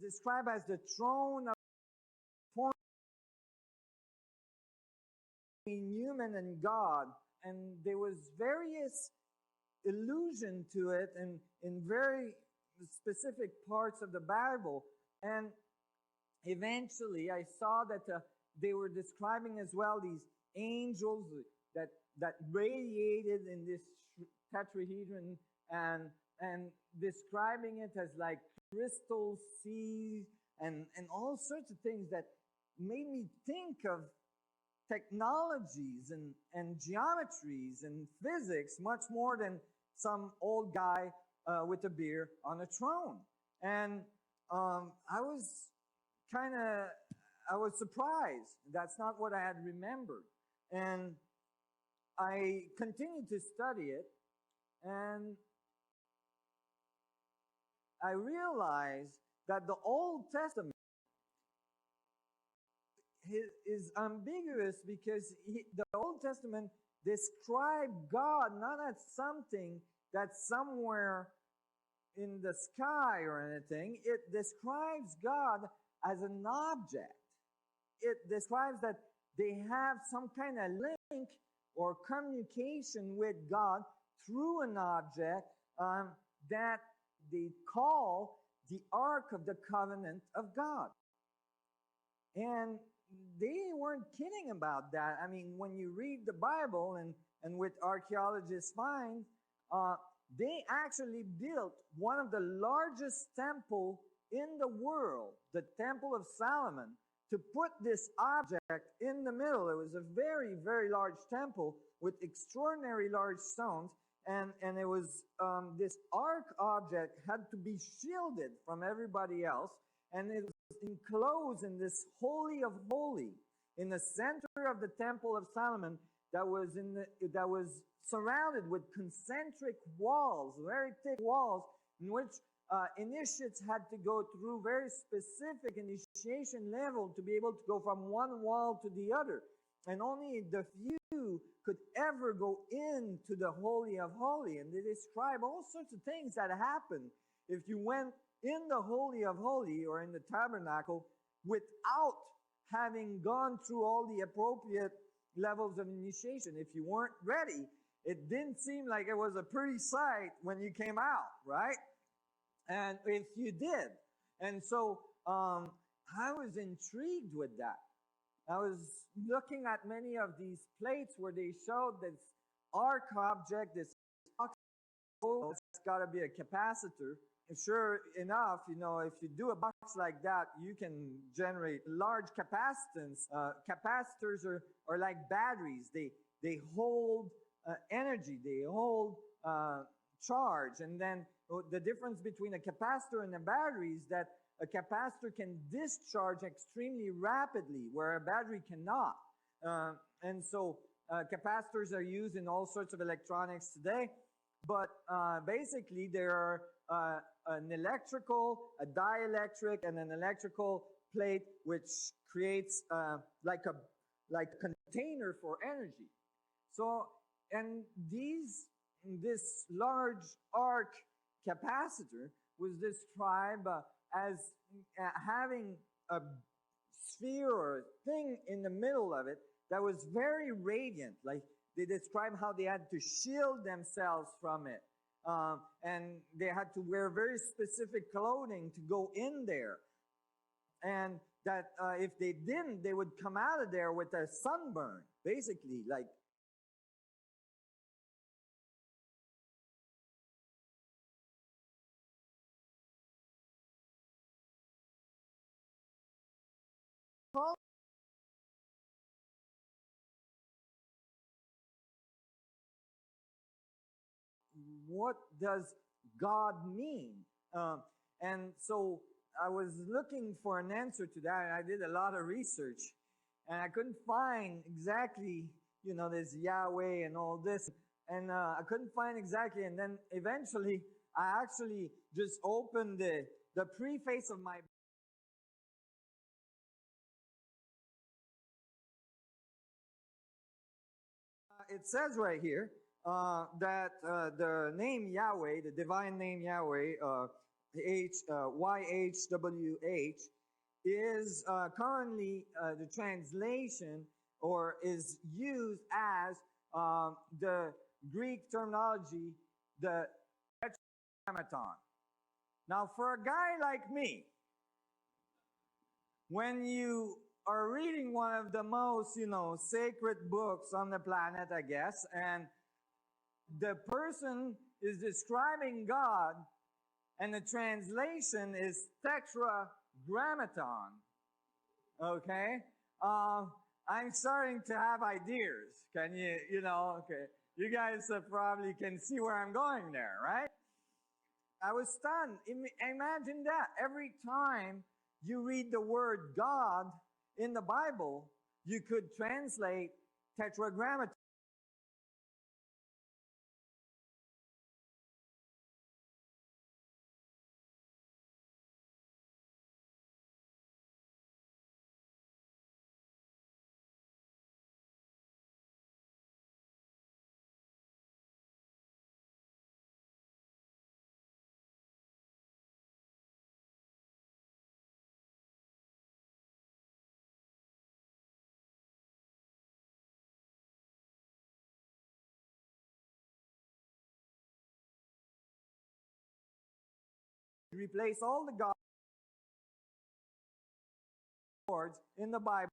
described as the throne of between human and God, and there was various allusion to it in very specific parts of the Bible. And eventually I saw that they were describing as well these angels that radiated in this tetrahedron, and describing it as like crystal seas and all sorts of things that made me think of technologies and geometries and physics much more than some old guy with a beer on a throne. And I was surprised. That's not what I had remembered. And I continued to study it, and I realized that the Old Testament is ambiguous because the Old Testament described God not as something that's somewhere in the sky or anything. It describes God as an object. It describes that they have some kind of link or communication with God through an object that they call the Ark of the Covenant of God. And they weren't kidding about that. I mean, when you read the Bible and with archaeologists find, they actually built one of the largest temples in the world, the Temple of Solomon, to put this object in the middle. It was a very, very large temple with extraordinary large stones. And it was this ark object had to be shielded from everybody else. And it was enclosed in this Holy of Holies in the center of the Temple of Solomon that was surrounded with concentric walls, very thick walls, in which initiates had to go through very specific initiation level to be able to go from one wall to the other. And only the few could ever go into the Holy of Holies. And they describe all sorts of things that happened if you went in the Holy of Holies or in the tabernacle without having gone through all the appropriate levels of initiation. If you weren't ready, it didn't seem like it was a pretty sight when you came out, right? And if you did. And so I was intrigued with that. I was looking at many of these plates where they showed this arc object, this box. Oh, it's got to be a capacitor. And sure enough, if you do a box like that, you can generate large capacitance. Capacitors are like batteries. They hold energy. They hold charge. And then the difference between a capacitor and a battery is that a capacitor can discharge extremely rapidly, where a battery cannot. And so capacitors are used in all sorts of electronics today. But basically, there are an electrical, a dielectric, and an electrical plate, which creates like a container for energy. So, and this large arc capacitor was described as having a sphere or a thing in the middle of it that was very radiant. Like they describe how they had to shield themselves from it. And they had to wear very specific clothing to go in there. And that if they didn't, they would come out of there with a sunburn, basically, like. What does God mean? And so I was looking for an answer to that, and I did a lot of research, and I couldn't find exactly, this Yahweh and all this, and I couldn't find exactly, and then eventually I actually just opened the preface of my it says right here that the name Yahweh, the divine name Yahweh, YHWH is currently the translation or is used as the Greek terminology, the Tetragrammaton. Now, for a guy like me, when you are reading one of the most, sacred books on the planet, I guess, and the person is describing God, and the translation is Tetragrammaton, okay? I'm starting to have ideas. Can okay. You guys probably can see where I'm going there, right? I was stunned. Imagine that. Every time you read the word God in the Bible, you could translate Tetragrammaton. Replace all the gods in the Bible